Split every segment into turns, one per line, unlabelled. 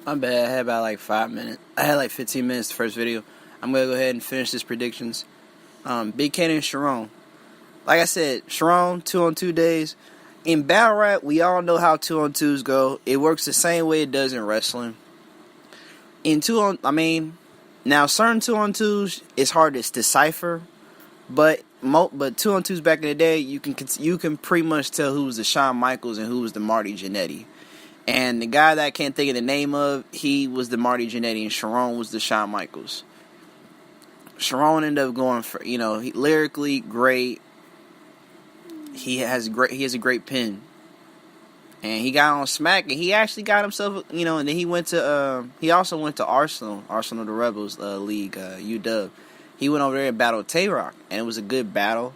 My bad, I had about like 5 minutes. I had like 15 minutes the first video. I'm going to go ahead and finish this predictions. Big Cannon and Sharon. Like I said, Sharon, 2-on-2 days. In battle rap, we all know how 2-on-2s go. It works the same way it does in wrestling. Now certain 2-on-2s, it's hard to decipher. But 2-on-2s back in the day, you can pretty much tell who was the Shawn Michaels and who was the Marty Jannetty. And the guy that I can't think of the name of, he was the Marty Jannetty, and Sharon was the Shawn Michaels. Sharon ended up going for, lyrically great. He has a great pen, and he got on Smack, and he actually got himself, and then he also went to Arsenal the Rebels League, UW. He went over there and battled Tay-Rock, and it was a good battle.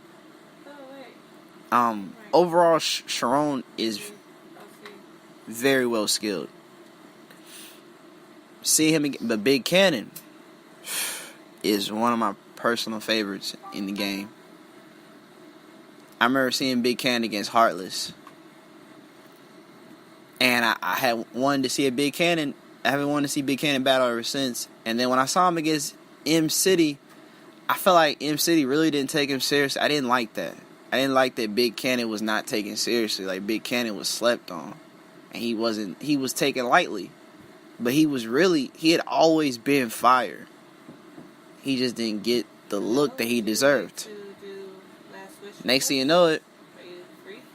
Overall, Sharon is very well skilled. See him again, but Big Cannon is one of my personal favorites in the game. I remember seeing Big Cannon against Heartless, and I had wanted to see Big Cannon. I haven't wanted to see Big Cannon battle ever since. And then when I saw him against M City, I felt like M City really didn't take him seriously. I didn't like that. I didn't like that Big Cannon was not taken seriously. Like, Big Cannon was slept on. And he was taken lightly. But he had always been fire. He just didn't get the look that he deserved. Next thing you know it,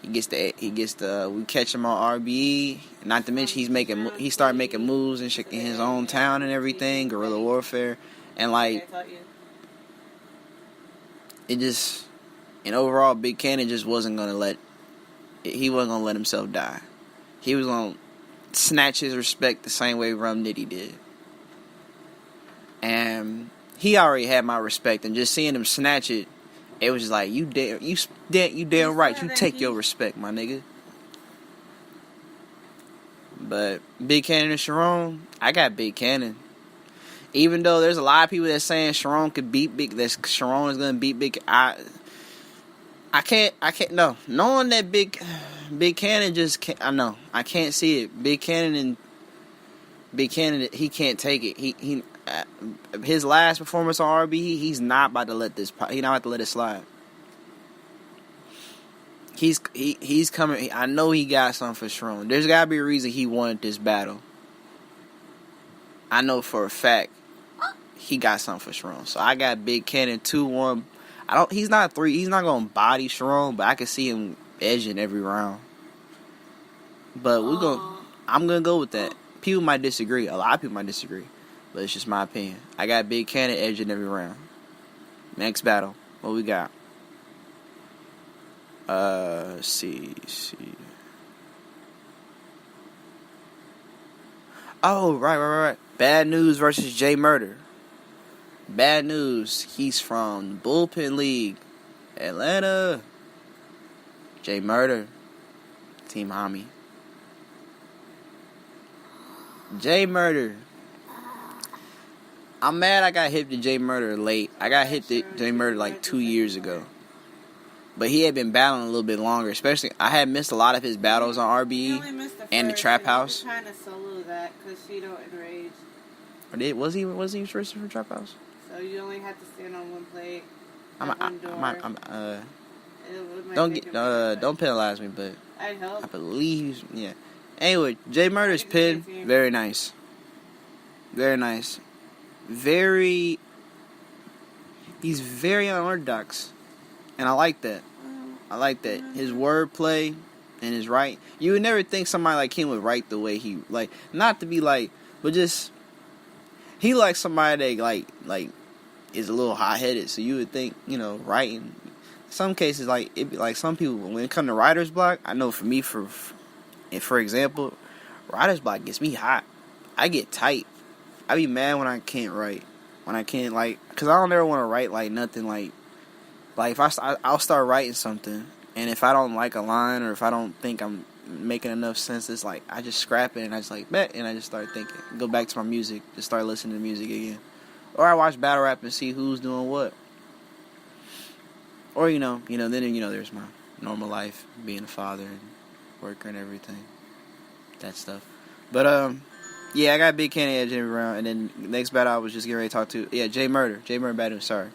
we catch him on RBE. Not to mention he started making moves in his own town and everything, guerrilla warfare. And overall, Big Cannon just wasn't gonna let himself die. He was gonna snatch his respect the same way Rum Nitty did. And he already had my respect, and just seeing him snatch it, it was just like, you damn right, you take your respect, my nigga. But Big Cannon and Sharon, I got Big Cannon. Even though there's a lot of people that's saying Sharon is gonna beat Big, I can't. No, knowing that Big Cannon just can't. I know I can't see it. Big Cannon, he can't take it. His last performance on RBE, he's not about to let this. He's not about to let it slide. He's coming. I know he got something for Sharon. There's gotta be a reason he wanted this battle. I know for a fact he got something for Sharon. So I got Big Cannon 2-1. He's not gonna body Sharon, but I can see him edging every round. But I'm gonna go with that. People might disagree. A lot of people might disagree, but it's just my opinion. I got Big Cannon edging every round. Next battle, what we got? See. Oh, right. Bad News versus J Murder. Bad News, he's from Bullpen League, Atlanta. J Murder, Team Homie. J Murder. I'm mad I got hit to J Murder late. I got hit to J Murder like 2 years ago. But he had been battling a little bit longer. Especially, I had missed a lot of his battles on RBE and the Trap House.
I'm trying to solo that because she don't enrage.
Was he restricted from Trap House?
So you only have to stand on one plate.
Don't penalize me, but
I'd help.
I believe, yeah. Anyway, J Murder's pin, very nice. Very nice. He's very unorthodox. And I like that. His wordplay and his right. You would never think somebody like him would write the way he, like, not to be like, but just, he like somebody that like is a little hot-headed. So you would think, writing. Some cases, like, it be like some people, when it comes to writer's block, I know for me, for example, writer's block gets me hot. I get tight. I be mad when I can't write. When I can't, because I don't ever want to write, nothing, like if I'll start writing something, and if I don't like a line, or if I don't think I'm making enough sense, it's like, I just scrap it, and I just bet, and I just start thinking. Go back to my music, just start listening to music again. Or I watch battle rap and see who's doing what. Or, then, there's my normal life, being a father and worker and everything. That stuff. But, Yeah, I got Big Cannon edge every round, and then next battle I was just getting ready to talk to. Yeah, Jay Murder and Bad News. Sorry,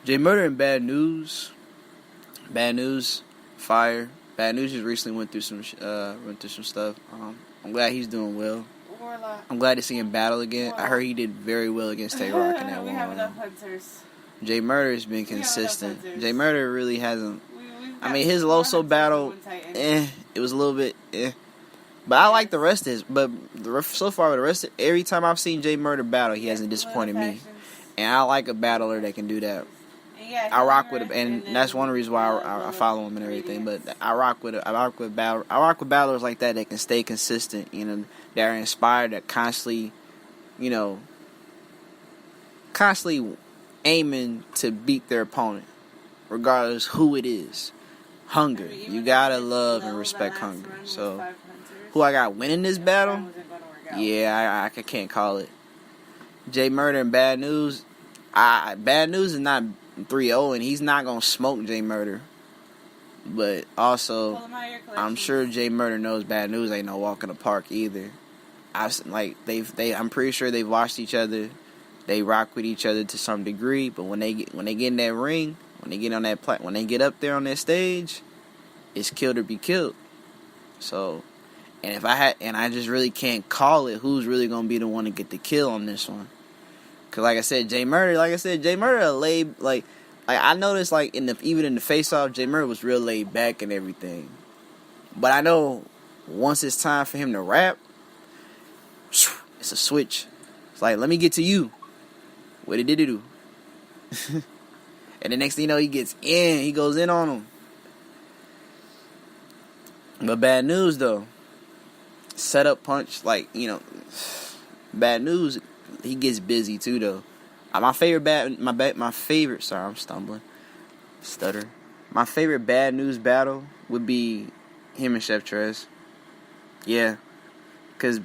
Jay Murder and Bad News. Bad News, fire. Bad News just recently went through some stuff. I'm glad he's doing well.
Warlock.
I'm glad to see him battle again. I heard he did very well against Tay Rock in that
We
one.
have enough hunters.
Jay Murder has been consistent. Jay Murder really hasn't. I mean, his
Loso
Loso battle, it was a little bit, But I like the rest of his. But so far with the rest, every time I've seen Jay Murder battle, he hasn't disappointed me. And I like a battler that can do that. I rock with him, and that's one reason why I follow him and everything. But I rock with battlers like that can stay consistent. You know, that are inspired, that constantly aiming to beat their opponent, regardless who it is. Hunger, you gotta love and respect hunger. So, who I got winning this battle? Yeah, I can't call it. Jay Murder and Bad News. Bad News is not 3-0, and he's not gonna smoke Jay Murder. But also, I'm sure Jay Murder knows Bad News ain't no walk in the park either. I'm pretty sure they've watched each other. They rock with each other to some degree, but when they get in that ring, when they get on that when they get up there on that stage, it's killed or be killed. So, and I just really can't call it who's really gonna be the one to get the kill on this one. Cause like I said, Jay Murder laid like I noticed even in the face off, Jay Murder was real laid back and everything. But I know once it's time for him to rap, it's a switch. It's like, let me get to you. What did he do? And the next thing you know, he goes in on him. But Bad News though, setup punch, Bad News, he gets busy too though. My favorite Bad News battle would be him and Chef Trez. Yeah, cause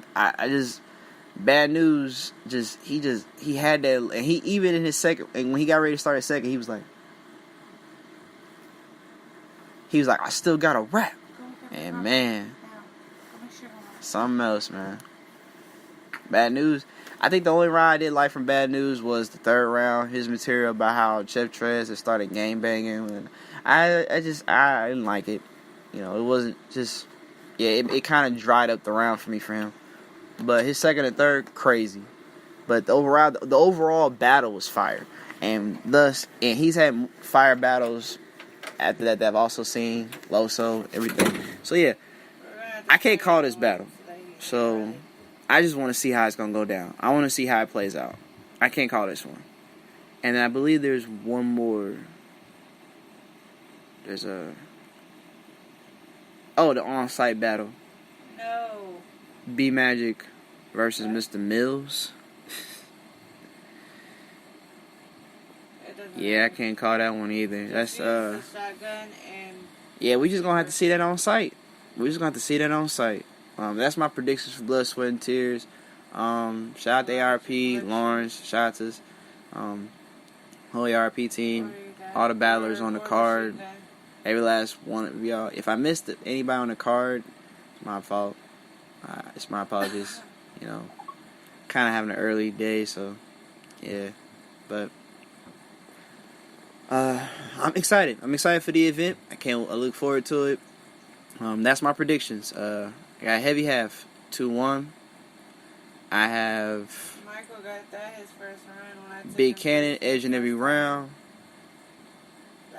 Bad News he had that, and he even in his second, and when he got ready to start his second, he was like, I still gotta rap, and man, something else, man. Bad News. I think the only round I did like from Bad News was the third round. His material about how Chef Trez had started gang banging, and I didn't like it. You know, it wasn't just, it kind of dried up the round for me for him. But his second and third, crazy. But the overall battle was fire, and he's had fire battles after that I've also seen Loso, everything. So yeah, I can't call this battle. So I just want to see how it's gonna go down. I want to see how it plays out. I can't call this one. And I believe there's one more. There's the on-site battle.
No.
B Magic versus Mr. Mills. Yeah, I can't call that one either. That's
shotgun and
yeah, we just gonna have to see that on site. That's my predictions for Blood, Sweat, and Tears. Shout out to ARP, Lawrence, shout out to whole ARP team, all the battlers on the card, every last one of y'all. If I missed anybody on the card, it's my fault. It's my apologies. You know, kind of having an early day, so yeah. But I'm excited. I'm excited for the event. I look forward to it. That's my predictions. I got heavy half 2-1. I have
Michael got that his first round when I took
Big Cannon edging every round.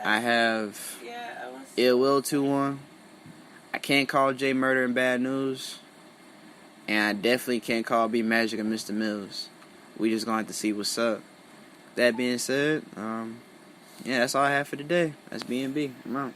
I have Ill Will 2-1. I can't call Jay Murder and Bad News. And I definitely can't call B Magic and Mr. Mills. We just gonna have to see what's up. That being said, that's all I have for today. That's B&B. I'm out.